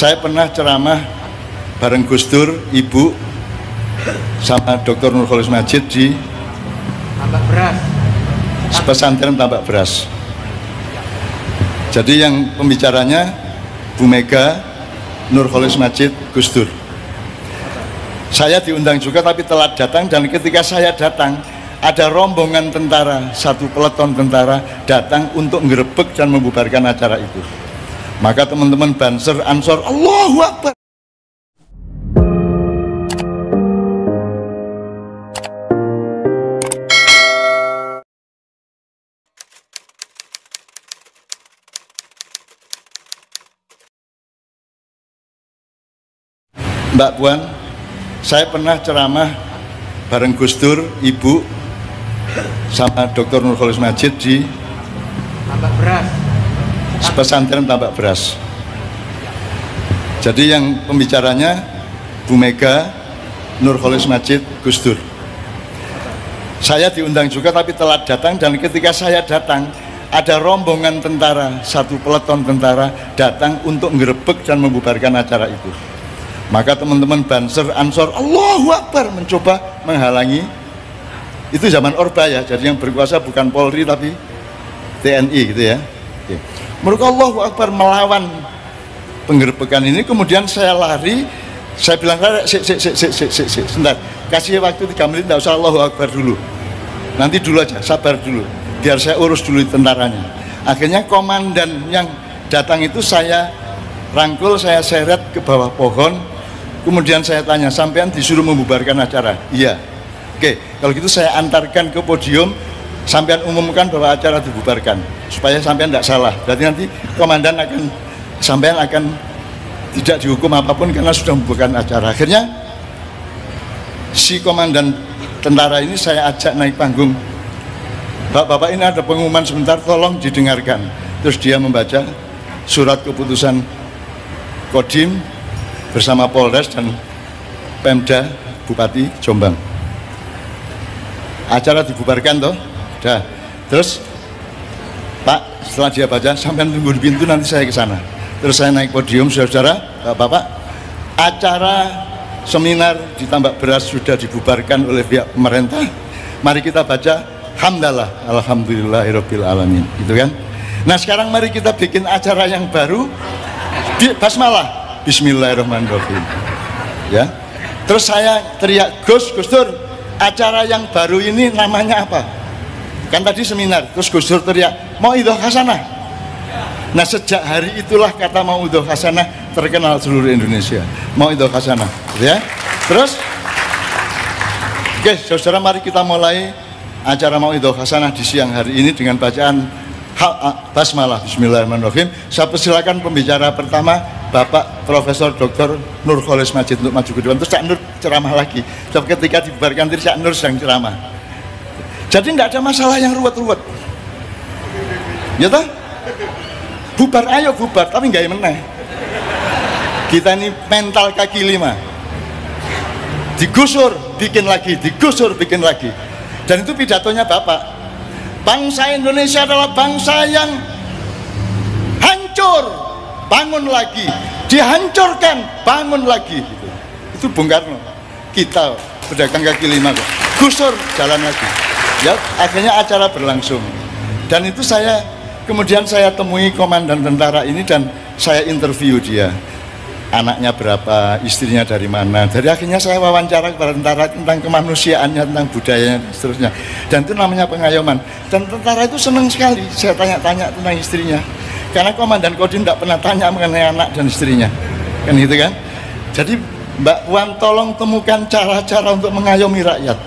Saya pernah ceramah bareng Gus Dur, Ibu, sama Dr. Nurholis Majid di Tambak Beras, pesantren Tambak Beras. Jadi yang pembicaranya Bu Mega, Nurholis Majid, Gus Dur. Saya diundang juga tapi telat datang, dan ketika saya datang ada rombongan tentara, satu peleton tentara datang untuk ngerebek dan membubarkan acara itu. Maka teman-teman Banser, Ansor, Allahu Akbar. Mbak Puan, saya pernah ceramah bareng Gus Dur, Ibu, sama Dr. Nurholis Majid di Tambak Beras, pesantren Tambak Beras. Jadi yang pembicaranya Bu Mega, Nurholis Majid, Gus Dur. Saya diundang juga tapi telat datang, dan ketika saya datang ada rombongan tentara, satu peleton tentara datang untuk ngerebek dan membubarkan acara itu. Maka teman-teman Banser, Ansor, Allahu Akbar, mencoba menghalangi. Itu zaman Orba ya, jadi yang berkuasa bukan Polri tapi TNI gitu ya. Mereka Allahu Akbar melawan penggerbekan ini. Kemudian saya lari, saya bilang, sebentar, kasih waktu 3 menit, tidak usah Allahu Akbar dulu, nanti dulu aja, sabar dulu, biar saya urus dulu tentaranya. Akhirnya komandan yang datang itu saya rangkul, saya seret ke bawah pohon. Kemudian saya tanya, sampean disuruh membubarkan acara? Iya. Oke, kalau gitu saya antarkan ke podium, sampean umumkan bahwa acara dibubarkan, supaya sampean tidak salah. Berarti nanti komandan sampean akan tidak dihukum apapun karena sudah membubarkan acara. Akhirnya si komandan tentara ini saya ajak naik panggung. Bapak-bapak, ini ada pengumuman sebentar, tolong didengarkan. Terus dia membaca surat keputusan Kodim bersama Polres dan Pemda Bupati Jombang. Acara dibubarkan toh, udah. Terus Pak, setelah dia baca, sampai tunggu di pintu, nanti saya ke sana. Terus saya naik podium, saudara-saudara, Bapak, acara seminar di Tambak Beras sudah dibubarkan oleh pihak pemerintah. Mari kita baca hamdalah, alhamdulillahirabbil alamin, gitu kan. Nah, sekarang mari kita bikin acara yang baru, basmalah, bismillahirrahmanirrahim. Ya. Terus saya teriak, Gus Dur, acara yang baru ini namanya apa? Kan tadi seminar. Terus Gus Dur teriak, Mauidhoh Hasanah. Nah, sejak hari itulah kata Mauidhoh Hasanah terkenal seluruh Indonesia. Mauidhoh Hasanah, ya. Terus oke, saudara, mari kita mulai acara Mauidhoh Hasanah di siang hari ini dengan bacaan basmalah, bismillahirrahmanirrahim. Saya persilakan pembicara pertama, Bapak Profesor Dr. Nurholis Majid, untuk maju ke depan. Terus Cak Nur ceramah lagi. Sebab ketika dibubarkan tadi Cak Nur sedang ceramah. Jadi tidak ada masalah yang ruwet-ruwet. Ya toh? Bubar, ayo bubar, tapi nggak meneh. Kita ini mental kaki 5. Digusur, bikin lagi, digusur, bikin lagi. Dan itu pidatonya Bapak. Bangsa Indonesia adalah bangsa yang hancur, bangun lagi, dihancurkan, bangun lagi. Itu Bung Karno. Kita pedagang kaki 5 kok, gusur, jalan lagi. Ya, akhirnya acara berlangsung. Dan itu kemudian saya temui komandan tentara ini dan saya interview dia. Anaknya berapa, istrinya dari mana. Dari akhirnya saya wawancara kepada tentara tentang kemanusiaannya, tentang budayanya, dan seterusnya. Dan itu namanya pengayoman. Dan tentara itu senang sekali saya tanya-tanya tentang istrinya. Karena komandan Kodim tidak pernah tanya mengenai anak dan istrinya. Kan gitu kan. Jadi Mbak Puan, tolong temukan cara-cara untuk mengayomi rakyat.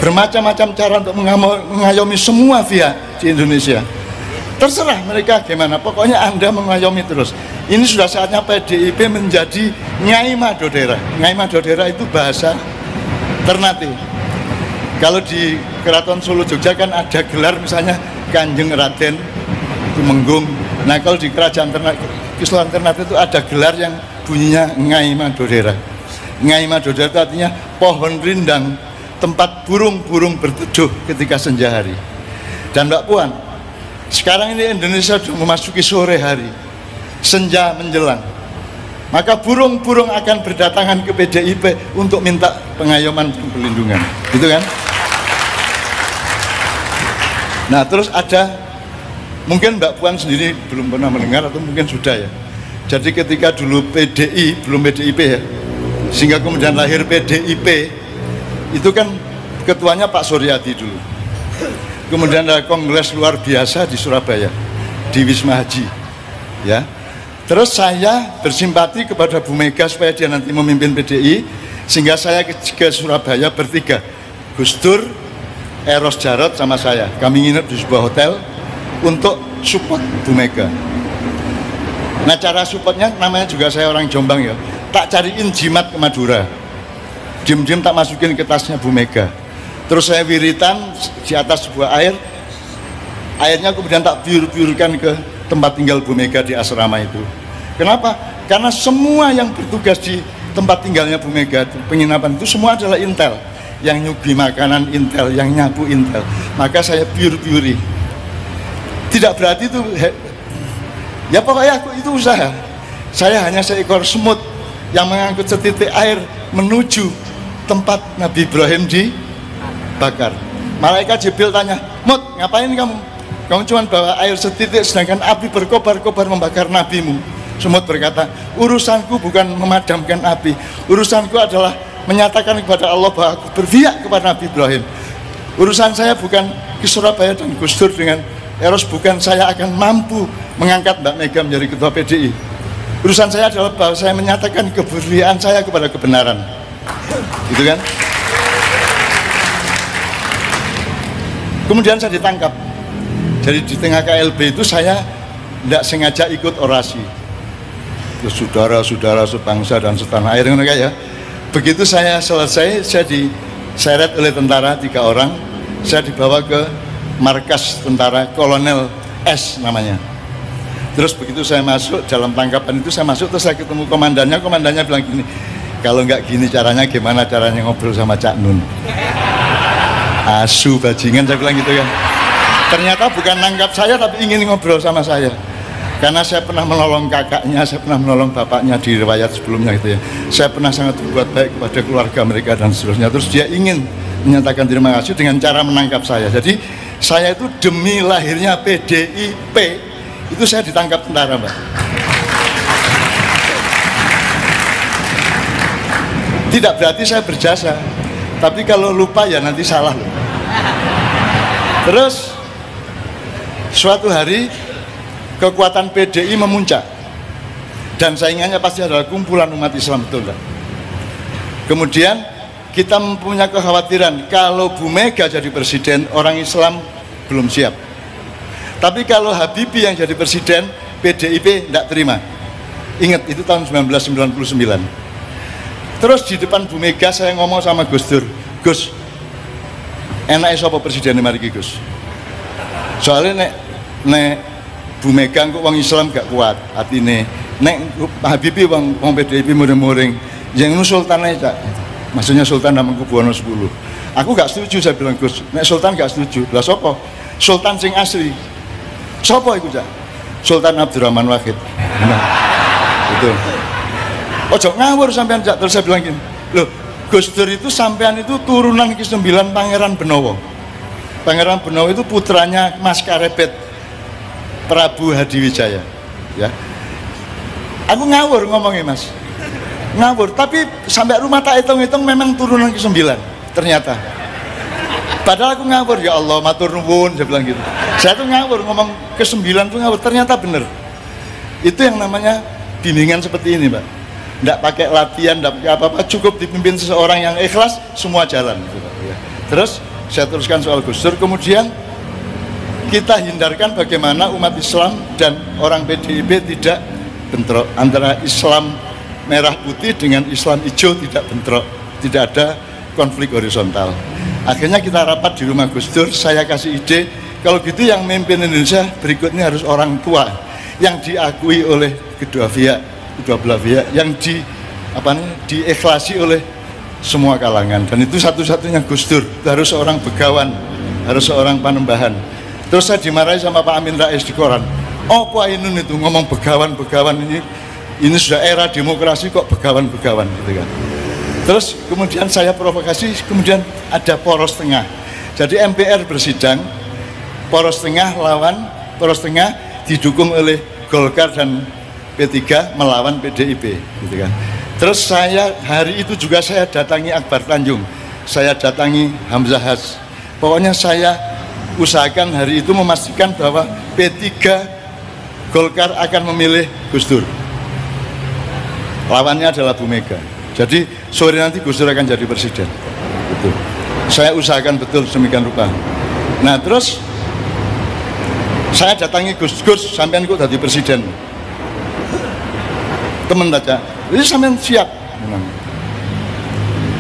Bermacam-macam cara untuk mengayomi semua pihak di Indonesia. Terserah mereka gimana, pokoknya Anda mengayomi terus. Ini sudah saatnya PDIP menjadi Nyai Madodera. Nyai Madodera itu bahasa Ternate. Kalau di Keraton Solo Jogja kan ada gelar misalnya Kanjeng Raden Tumenggung. Nah, kalau di Kerajaan Kesultanan Ternate itu ada gelar yang bunyinya Nyai Madodera. Nyai Madodera itu artinya pohon rindang, tempat burung-burung berteduh ketika senja hari. Dan Mbak Puan, sekarang ini Indonesia sudah memasuki sore hari, senja menjelang. maka burung-burung akan berdatangan ke PDIP untuk minta pengayoman dan perlindungan, gitu kan? Nah, terus ada, mungkin Mbak Puan sendiri belum pernah mendengar atau mungkin sudah ya. Jadi ketika dulu PDI, belum PDIP ya, sehingga kemudian lahir PDIP, itu kan ketuanya Pak Suryadi dulu. Kemudian ada kongres luar biasa di Surabaya, di Wisma Haji, ya. Terus saya bersimpati kepada Bu Mega supaya dia nanti memimpin PDI, sehingga saya ke Surabaya bertiga, Gus Dur, Eros Jarot sama saya. Kami nginep di sebuah hotel untuk support Bu Mega. Nah, cara supportnya namanya juga saya orang Jombang ya, tak cariin jimat ke Madura, diem-diem tak masukin ke tasnya Bu Mega. Terus saya wiritan di atas sebuah air, airnya kemudian tak biur-biurkan ke tempat tinggal Bu Mega di asrama itu. Kenapa? Karena semua yang bertugas di tempat tinggalnya Bu Mega, penginapan itu semua adalah intel, yang nyugi makanan intel, yang nyapu intel. Maka saya biur-biuri. Tidak berarti itu, ya pokoknya aku itu usaha. Saya hanya seekor semut yang mengangkut setitik air menuju tempat Nabi Ibrahim dibakar. Malaikat Jibril tanya, Mut, ngapain kamu? Kamu cuma bawa air setitik sedangkan api berkobar-kobar membakar nabimu. Semut berkata, urusanku bukan memadamkan api, urusanku adalah menyatakan kepada Allah bahwa aku berpihak kepada Nabi Ibrahim. Urusan saya bukan ke Surabaya dan Gus Dur dengan Eros, bukan saya akan mampu mengangkat Mbak Mega menjadi ketua PDI. Urusan saya adalah bahwa saya menyatakan keberpihakan saya kepada kebenaran. Gitu kan? Kemudian saya ditangkap. Jadi di tengah KLB itu saya tidak sengaja ikut orasi. Saudara-saudara sebangsa dan setanah air, ya. Begitu saya selesai, saya diseret oleh tentara 3 orang. Saya dibawa ke markas tentara Kolonel S namanya. Terus begitu saya masuk dalam tangkapan itu, saya masuk terus saya ketemu komandannya. Komandannya bilang gini, kalau nggak gini caranya, gimana caranya ngobrol sama Cak Nun? Asu bajingan, saya bilang gitu kan. Ternyata bukan nangkap saya tapi ingin ngobrol sama saya. Karena saya pernah menolong kakaknya, saya pernah menolong bapaknya di riwayat sebelumnya gitu ya. Saya pernah sangat berbuat baik kepada keluarga mereka dan seterusnya. Terus dia ingin menyatakan terima kasih dengan cara menangkap saya. Jadi saya itu demi lahirnya PDIP itu saya ditangkap tentara, Mbak. Tidak berarti saya berjasa, tapi kalau lupa ya nanti salah loh. Terus suatu hari kekuatan PDI memuncak dan saingannya pasti adalah kumpulan umat Islam, betul enggak? Kemudian kita mempunyai kekhawatiran kalau Bu Mega jadi presiden, orang Islam belum siap. Tapi kalau Habibie yang jadi presiden, PDIP tidak terima. Ingat, itu tahun 1999. Terus di depan Bu Mega saya ngomong sama Gus Dur, Gus, enaknya siapa presiden mari Gus? Soalnya nek Bu Mega kok wong Islam gak kuat atine, nek Habibie wong PDIP muring-muring, yang nu sultan aja, maksudnya Sultan Hamengkubuwono 10. Aku gak setuju, saya bilang Gus, nek Sultan gak setuju. Lah sopo? Sultan sing asli. Sopo iku, Cak? Sultan Abdurrahman Wahid. Nah, itu. Ojo ngawur sampean, Cak. Terus saya bilang gini, loh, Gus Dur itu sampean itu turunan ke-9 Pangeran Benowo. Pangeran Benowo itu putranya Mas Karepet Prabu Hadiwijaya, ya. Aku ngawur ngomongnya, Mas. Ngawur, tapi sampai rumah tak hitung-hitung memang turunan ke-9 ternyata. Padahal aku ngawur, ya Allah, matur nuwun, saya bilang gitu. Saya tuh ngawur, ngomong ke-9 tuh ngawur, ternyata bener. Itu yang namanya bimbingan seperti ini, Mbak. Nggak pakai latihan, nggak pakai apa-apa, cukup dipimpin seseorang yang ikhlas, semua jalan gitu, ya. Terus saya teruskan soal Gus Dur, kemudian kita hindarkan bagaimana umat Islam dan orang PDIP tidak bentrok, antara Islam merah putih dengan Islam hijau tidak bentrok, tidak ada konflik horizontal. Akhirnya kita rapat di rumah Gus Dur, saya kasih ide, kalau gitu yang memimpin Indonesia berikutnya harus orang tua yang diakui oleh kedua belah pihak, yang diikhlasi oleh semua kalangan, dan itu satu-satunya Gus Dur. Itu harus seorang begawan, harus seorang panembahan. Terus saya dimarahi sama Pak Amin Rais di koran. Oh, Pak Ainun itu ngomong begawan ini ini sudah era demokrasi kok begawan-begawan gitu kan. Terus kemudian saya provokasi, kemudian ada poros tengah. Jadi MPR bersidang, poros tengah lawan, poros tengah didukung oleh Golkar dan P3 melawan PDIP gitu kan. Terus saya hari itu juga saya datangi Akbar Tanjung, saya datangi Hamzah Has. Pokoknya saya usahakan hari itu memastikan bahwa P3 Golkar akan memilih Gus Dur. Lawannya adalah Bu Mega. Jadi sore nanti Gus Dur akan jadi presiden. Gitu. Saya usahakan betul sedemikian rupa. Nah terus saya datangi Gus sampean kok jadi presiden. Temen aja, ini sampean siap.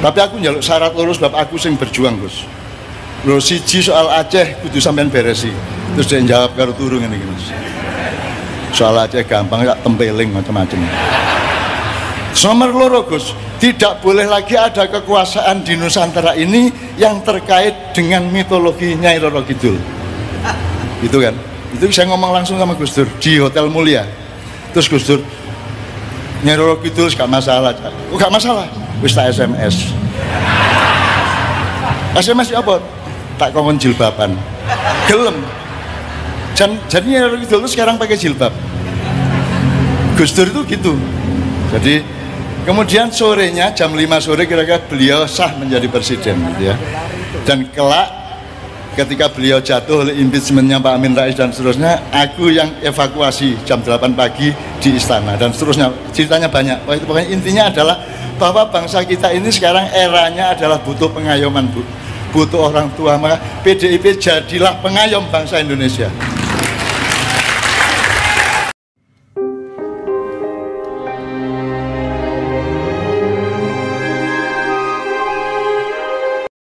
Tapi aku njaluk syarat lurus bab aku sing berjuang Gus. Lho siji soal Aceh kudu sampean beresi. Terus dia jawab karo turu ngene iki Mas. Soal Aceh gampang tak tempeling macam-macam. Nomor loro Gus, tidak boleh lagi ada kekuasaan di Nusantara ini yang terkait dengan mitologi Nyai Roro Kidul. Gitu kan? Itu saya ngomong langsung sama Gus Dur di Hotel Mulia. Terus Gus Dur, Nyai Roro Kidul gak masalah. Oh gak masalah, wis tak SMS. SMS apa? Tak kongkon jilbaban. Gelem. Jadi Nyai Roro Kidul itu sekarang pakai jilbab. Gus Dur itu gitu. Jadi kemudian sorenya jam 5 sore kira-kira beliau sah menjadi presiden gitu ya. Dan kelak ketika beliau jatuh oleh impeachmentnya Pak Amin Rais dan seterusnya, aku yang evakuasi jam 8 pagi di istana dan seterusnya. Ceritanya banyak. Pokoknya intinya adalah bahwa bangsa kita ini sekarang eranya adalah butuh pengayoman, Bu. Butuh orang tua. Maka PDIP jadilah pengayom bangsa Indonesia.